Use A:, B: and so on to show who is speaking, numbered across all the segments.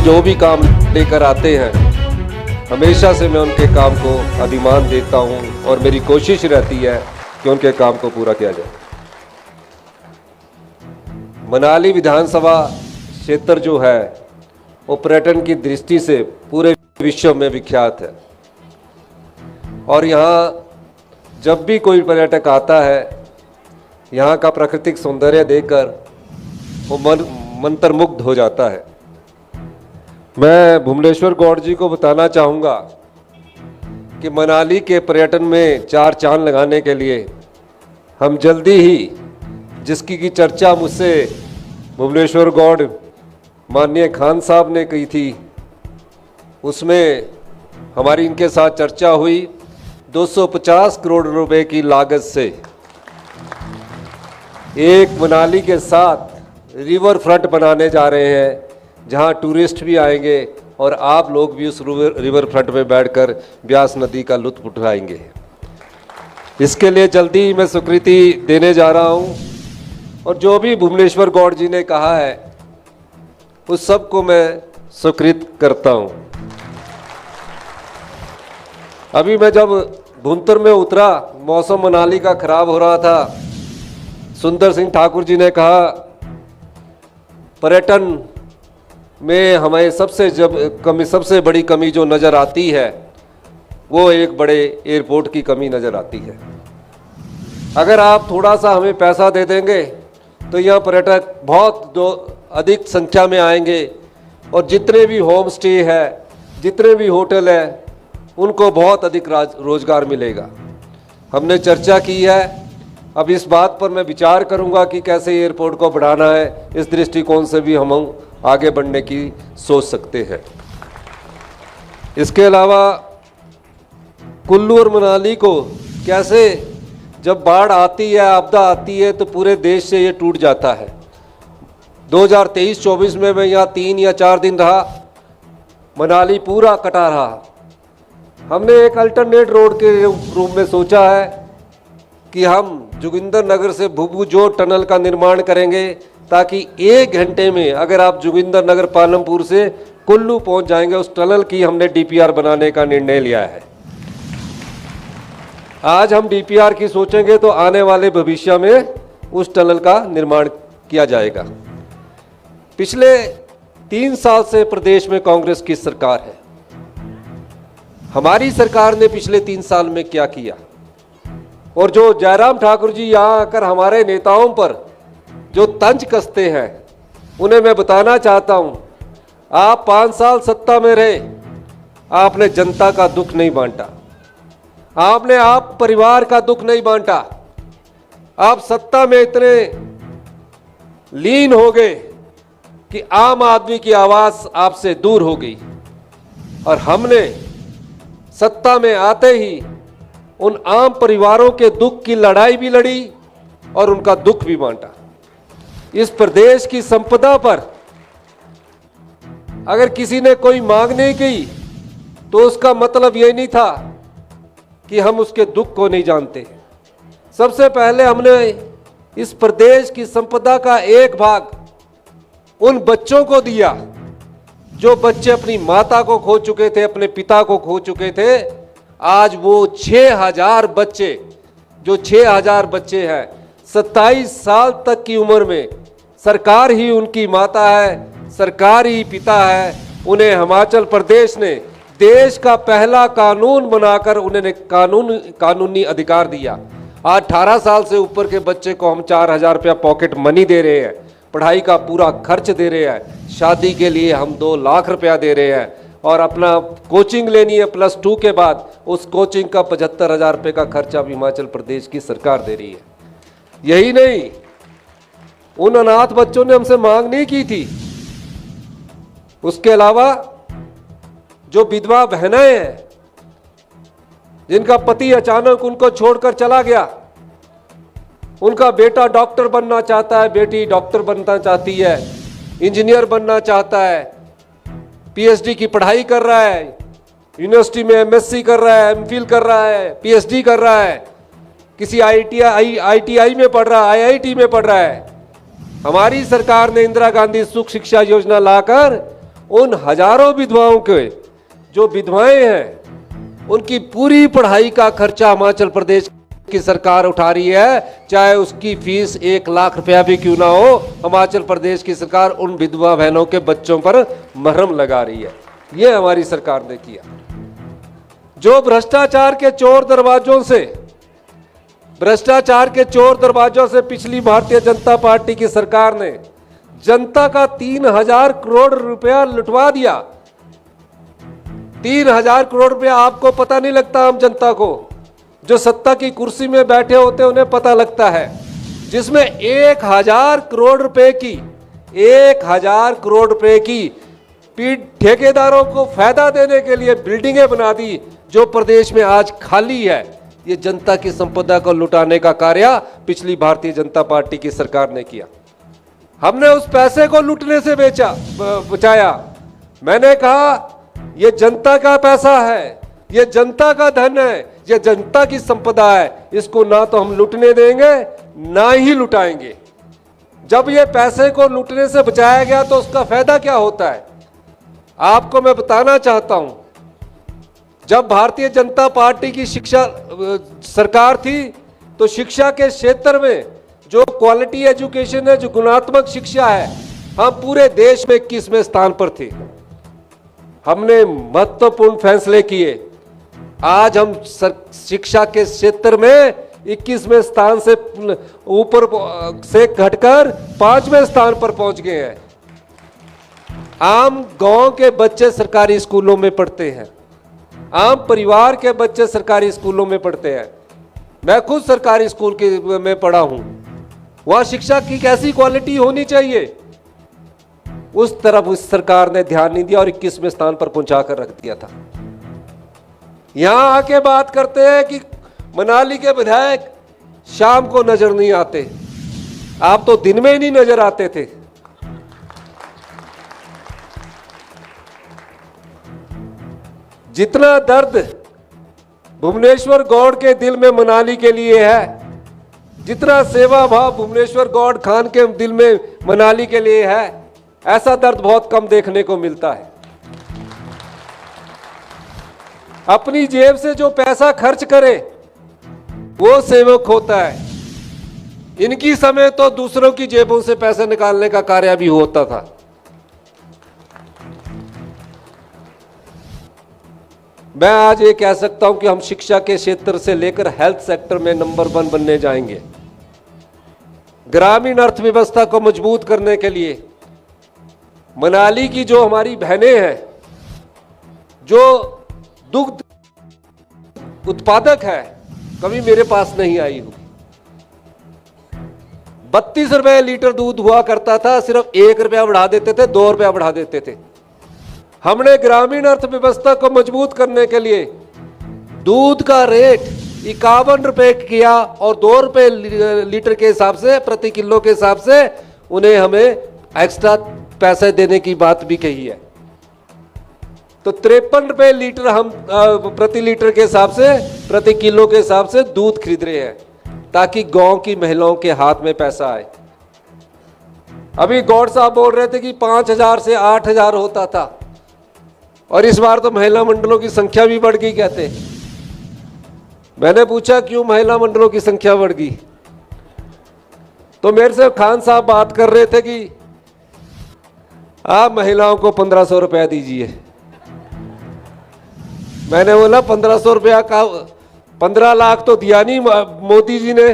A: जो भी काम लेकर आते हैं हमेशा से मैं उनके काम को अधिमान देता हूं और मेरी कोशिश रहती है कि उनके काम को पूरा किया जाए। मनाली विधानसभा क्षेत्र जो है वो पर्यटन की दृष्टि से पूरे विश्व में विख्यात है और यहाँ जब भी कोई पर्यटक आता है यहाँ का प्राकृतिक सौंदर्य देखकर वो मंत्रमुग्ध हो जाता है। मैं भुवनेश्वर गौड़ जी को बताना चाहूँगा कि मनाली के पर्यटन में चार चांद लगाने के लिए हम जल्दी ही, जिसकी की चर्चा मुझसे भुवनेश्वर गौड़ माननीय खान साहब ने की थी, उसमें हमारी इनके साथ चर्चा हुई। 250 करोड़ रुपए की लागत से एक मनाली के साथ रिवर फ्रंट बनाने जा रहे हैं जहां टूरिस्ट भी आएंगे और आप लोग भी उस रिवर फ्रंट में बैठकर ब्यास नदी का लुत्फ उठाएंगे। इसके लिए जल्दी ही मैं स्वीकृति देने जा रहा हूं और जो भी भुवनेश्वर गौड़ जी ने कहा है उस सब को मैं स्वीकृत करता हूं। अभी मैं जब भुंतर में उतरा, मौसम मनाली का खराब हो रहा था, सुंदर सिंह ठाकुर जी ने कहा पर्यटन में हमें सबसे बड़ी कमी जो नज़र आती है वो एक बड़े एयरपोर्ट की कमी नज़र आती है। अगर आप थोड़ा सा हमें पैसा दे देंगे तो यहाँ पर्यटक बहुत अधिक संख्या में आएंगे और जितने भी होम स्टे है, जितने भी होटल है, उनको बहुत अधिक रोजगार मिलेगा। हमने चर्चा की है, अब इस बात पर मैं विचार करूंगा कि कैसे एयरपोर्ट को बढ़ाना है। इस दृष्टिकोण से भी हम आगे बढ़ने की सोच सकते हैं। इसके अलावा कुल्लू और मनाली को कैसे, जब बाढ़ आती है, आपदा आती है तो पूरे देश से ये टूट जाता है। 2023-24 में मैं यहाँ 3 या 4 दिन रहा, मनाली पूरा कटा रहा। हमने एक अल्टरनेट रोड के रूप में सोचा है कि हम जोगिंदर नगर से भुभुजोर टनल का निर्माण करेंगे ताकि 1 घंटे में अगर आप जोगिंदर नगर पालमपुर से कुल्लू पहुंच जाएंगे। उस टनल की हमने डीपीआर बनाने का निर्णय लिया है। आज हम डीपीआर की सोचेंगे तो आने वाले भविष्य में उस टनल का निर्माण किया जाएगा। पिछले 3 साल से प्रदेश में कांग्रेस की सरकार है। हमारी सरकार ने पिछले 3 साल में क्या किया, और जो जयराम ठाकुर जी यहाँ आकर हमारे नेताओं पर जो तंज कसते हैं उन्हें मैं बताना चाहता हूँ, आप 5 साल सत्ता में रहे, आपने जनता का दुख नहीं बांटा, आपने आप परिवार का दुख नहीं बांटा। आप सत्ता में इतने लीन हो गए कि आम आदमी की आवाज आपसे दूर हो गई और हमने सत्ता में आते ही उन आम परिवारों के दुख की लड़ाई भी लड़ी और उनका दुख भी बांटा। इस प्रदेश की संपदा पर अगर किसी ने कोई मांग नहीं की तो उसका मतलब यह नहीं था कि हम उसके दुख को नहीं जानते। सबसे पहले हमने इस प्रदेश की संपदा का एक भाग उन बच्चों को दिया जो बच्चे अपनी माता को खो चुके थे, अपने पिता को खो चुके थे। आज वो 6000 बच्चे, जो 6000 बच्चे हैं 27 साल तक की उम्र में, सरकार ही उनकी माता है, सरकार ही पिता है। उन्हें हिमाचल प्रदेश ने देश का पहला कानून बनाकर उन्हें कानूनी अधिकार दिया। आज 18 साल से ऊपर के बच्चे को हम 4000 रुपया पॉकेट मनी दे रहे हैं, पढ़ाई का पूरा खर्च दे रहे हैं, शादी के लिए हम 2 लाख रुपया दे रहे हैं और अपना कोचिंग लेनी है +2 के बाद, उस कोचिंग का 75,000 रुपये का खर्चा भी हिमाचल प्रदेश की सरकार दे रही है। यही नहीं, उन अनाथ बच्चों ने हमसे मांग नहीं की थी। उसके अलावा जो विधवा बहनें हैं जिनका पति अचानक उनको छोड़कर चला गया, उनका बेटा डॉक्टर बनना चाहता है, बेटी डॉक्टर बनना चाहती है, इंजीनियर बनना चाहता है, पीएचडी की पढ़ाई कर रहा है, यूनिवर्सिटी में एमएससी कर रहा है, एमफिल कर रहा है, पीएचडी कर रहा है, किसी आईटीआई में पढ़ रहा है, आईआईटी में पढ़ रहा है। हमारी सरकार ने इंदिरा गांधी सुख शिक्षा योजना लाकर उन हजारों विधवाओं के, जो विधवाएं हैं, उनकी पूरी पढ़ाई का खर्चा हिमाचल प्रदेश की सरकार उठा रही है। चाहे उसकी फीस 1 लाख रुपया भी क्यों ना हो, हिमाचल प्रदेश की सरकार उन विधवा बहनों के बच्चों पर मरहम लगा रही है। यह हमारी सरकार ने किया। जो भ्रष्टाचार के चोर दरवाजों से पिछली भारतीय जनता पार्टी की सरकार ने जनता का 3000 करोड़ रुपया लुटवा दिया। 3000 करोड़ रुपया आपको पता नहीं लगता, आम जनता को, जो सत्ता की कुर्सी में बैठे होते उन्हें पता लगता है। जिसमें 1000 करोड़ रुपए की ठेकेदारों को फायदा देने के लिए बिल्डिंगें बना दी, जो प्रदेश में आज खाली है। ये जनता की संपदा को लुटाने का कार्य पिछली भारतीय जनता पार्टी की सरकार ने किया। हमने उस पैसे को लूटने से बचाया। मैंने कहा ये जनता का पैसा है, ये जनता का धन है, ये जनता की संपदा है। इसको ना तो हम लूटने देंगे, ना ही लुटाएंगे। जब ये पैसे को लूटने से बचाया गया तो उसका फायदा क्या होता है, आपको मैं बताना चाहता हूं। जब भारतीय जनता पार्टी की शिक्षा सरकार थी तो शिक्षा के क्षेत्र में जो क्वालिटी एजुकेशन है, जो गुणात्मक शिक्षा है, हम पूरे देश में 21वें स्थान पर थे। हमने महत्वपूर्ण फैसले किए। आज हम शिक्षा के क्षेत्र में 21वें स्थान से ऊपर से घटकर 5वें स्थान पर पहुंच गए हैं। आम गांव के बच्चे सरकारी स्कूलों में पढ़ते हैं, आम परिवार के बच्चे सरकारी स्कूलों में पढ़ते हैं। मैं खुद सरकारी स्कूल में पढ़ा हूं। वहां शिक्षा की कैसी क्वालिटी होनी चाहिए, उस तरफ उस सरकार ने ध्यान नहीं दिया और 21वें स्थान पर पहुंचा कर रख दिया था। यहां आके बात करते हैं कि मनाली के विधायक शाम को नजर नहीं आते। आप तो दिन में ही नहीं नजर आते थे। जितना दर्द भुवनेश्वर गौड़ के दिल में मनाली के लिए है, जितना सेवा भाव भुवनेश्वर गौड़ खान के दिल में मनाली के लिए है, ऐसा दर्द बहुत कम देखने को मिलता है। अपनी जेब से जो पैसा खर्च करे वो सेवक होता है। इनकी समय तो दूसरों की जेबों से पैसे निकालने का कार्य भी होता था। मैं आज ये कह सकता हूं कि हम शिक्षा के क्षेत्र से लेकर हेल्थ सेक्टर में नंबर 1 बनने जाएंगे। ग्रामीण अर्थव्यवस्था को मजबूत करने के लिए मनाली की जो हमारी बहनें हैं, जो दुग्ध उत्पादक है, कभी मेरे पास नहीं आई होगी। 32 रुपए लीटर दूध हुआ करता था, सिर्फ 1 रुपया बढ़ा देते थे, 2 रुपया बढ़ा देते थे। हमने ग्रामीण अर्थव्यवस्था को मजबूत करने के लिए दूध का रेट 51 रुपए किया और 2 रुपए लीटर के हिसाब से, प्रति किलो के हिसाब से उन्हें हमें एक्स्ट्रा पैसे देने की बात भी कही है। तो 53 रुपए लीटर हम प्रति लीटर के हिसाब से, प्रति किलो के हिसाब से दूध खरीद रहे हैं, ताकि गांव की महिलाओं के हाथ में पैसा आए। अभी गौड़ साहब बोल रहे थे कि 5000 से 8000 होता था, और इस बार तो महिला मंडलों की संख्या भी बढ़ गई कहते। मैंने पूछा क्यों महिला मंडलों की संख्या बढ़ गई, तो मेरे से खान साहब बात कर रहे थे कि आप महिलाओं को 1500 रुपया दीजिए। मैंने बोला 1500 रुपया का 15 लाख तो दिया नहीं, मोदी जी ने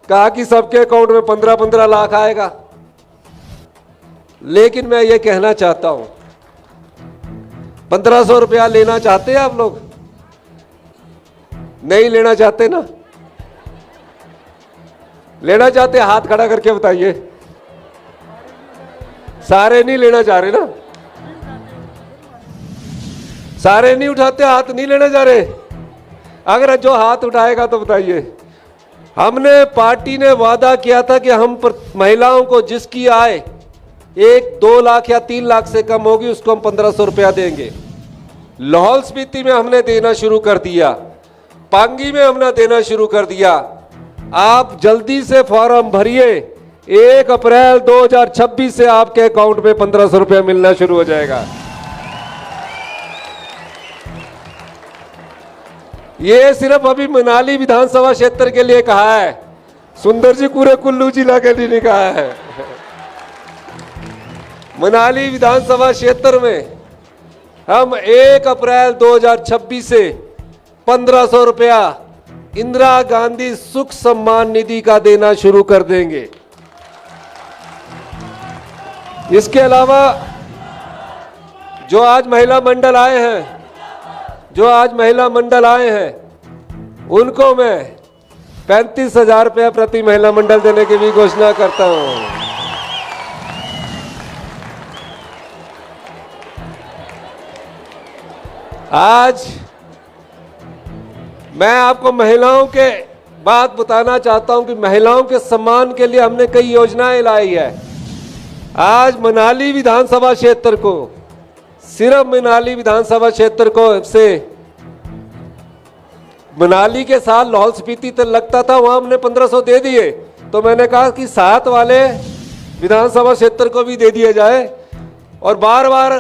A: कहा कि सबके अकाउंट में 15-15 लाख आएगा। लेकिन मैं ये कहना चाहता हूं, 1500 रुपया लेना चाहते हैं आप लोग? नहीं लेना चाहते ना? लेना चाहते हाथ खड़ा करके बताइए। सारे नहीं लेना चाह रहे ना? सारे नहीं उठाते, हाथ नहीं लेना चाह रहे। अगर जो हाथ उठाएगा तो बताइए। हमने, पार्टी ने वादा किया था कि हम महिलाओं को जिसकी आय 1-2 लाख या 3 लाख से कम होगी उसको हम 1500 रुपया देंगे। लाहौल स्पीति में हमने देना शुरू कर दिया, पांगी में हमने देना शुरू कर दिया। आप जल्दी से फॉर्म भरिए, 1 अप्रैल 2026 से आपके अकाउंट में 1500 रुपया मिलना शुरू हो जाएगा। ये सिर्फ अभी मनाली विधानसभा क्षेत्र के लिए कहा है, सुंदर जी पूरे कुल्लू जिला के लिए नहीं कहा है। मनाली विधानसभा क्षेत्र में हम 1 अप्रैल 2026 से 1500 रुपया इंदिरा गांधी सुख सम्मान निधि का देना शुरू कर देंगे। इसके अलावा जो आज महिला मंडल आए हैं उनको मैं 35,000 रुपया प्रति महिला मंडल देने की भी घोषणा करता हूं। आज मैं आपको महिलाओं के बात बताना चाहता हूं कि महिलाओं के सम्मान के लिए हमने कई योजनाएं लाई है। आज मनाली विधानसभा क्षेत्र को, सिर्फ मनाली विधानसभा क्षेत्र को से मनाली के साथ लाहौल स्पीति तक लगता था, वहां हमने 1500 दे दिए। तो मैंने कहा कि साथ वाले विधानसभा क्षेत्र को भी दे दिया जाए। और बार बार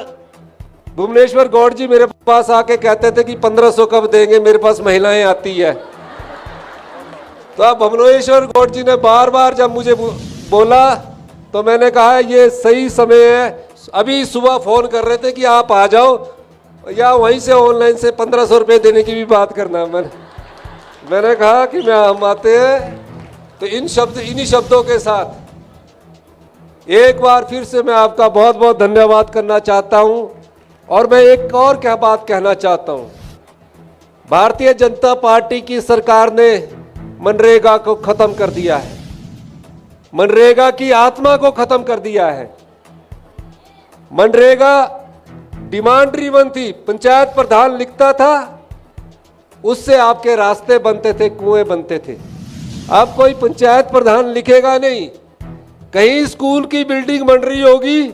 A: भुवनेश्वर गौड़ जी मेरे पास आके कहते थे कि 1500 कब देंगे, मेरे पास महिलाएं आती है। तो अब भुवनेश्वर गौड़ जी ने बार बार जब मुझे बोला तो मैंने कहा ये सही समय है। अभी सुबह फोन कर रहे थे कि आप आ जाओ या वहीं से ऑनलाइन से 1500 रुपये देने की भी बात करना। मैंने कहा कि हम आते हैं। तो इन्हीं शब्दों के साथ एक बार फिर से मैं आपका बहुत बहुत धन्यवाद करना चाहता हूं। और मैं एक और क्या बात कहना चाहता हूं, भारतीय जनता पार्टी की सरकार ने मनरेगा को खत्म कर दिया है, मनरेगा की आत्मा को खत्म कर दिया है। मनरेगा डिमांड ड्रिवन थी, पंचायत प्रधान लिखता था, उससे आपके रास्ते बनते थे, कुएं बनते थे। अब कोई पंचायत प्रधान लिखेगा नहीं, कहीं स्कूल की बिल्डिंग बन रही होगी,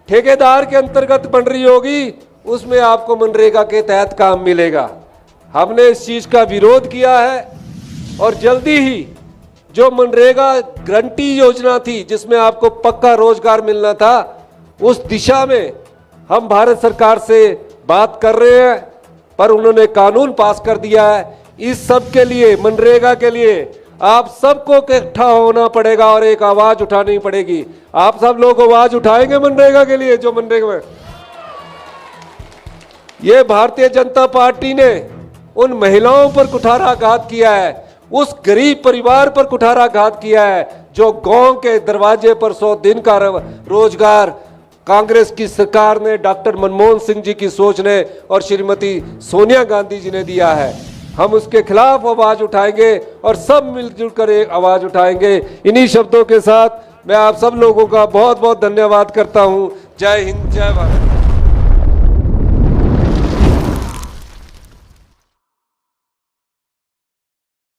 A: ठेकेदार के अंतर्गत बन रही होगी, उसमें आपको मनरेगा के तहत काम मिलेगा। हमने इस चीज का विरोध किया है और जल्दी ही जो मनरेगा गारंटी योजना थी जिसमें आपको पक्का रोजगार मिलना था, उस दिशा में हम भारत सरकार से बात कर रहे हैं, पर उन्होंने कानून पास कर दिया है। इस सब के लिए, मनरेगा के लिए आप सबको इकट्ठा होना पड़ेगा और एक आवाज उठानी पड़ेगी। आप सब लोग आवाज उठाएंगे मनरेगा के लिए? जो मनरेगा में ये भारतीय जनता पार्टी ने उन महिलाओं पर कुठाराघात किया है, उस गरीब परिवार पर कुठाराघात किया है जो गांव के दरवाजे पर 100 दिन का रोजगार कांग्रेस की सरकार ने, डॉक्टर मनमोहन सिंह जी की सोच ने और श्रीमती सोनिया गांधी जी ने दिया है। हम उसके खिलाफ आवाज उठाएंगे और सब मिलजुल कर एक आवाज उठाएंगे। इन्हीं शब्दों के साथ मैं आप सब लोगों का बहुत बहुत धन्यवाद करता हूं। जय हिंद, जय भारत।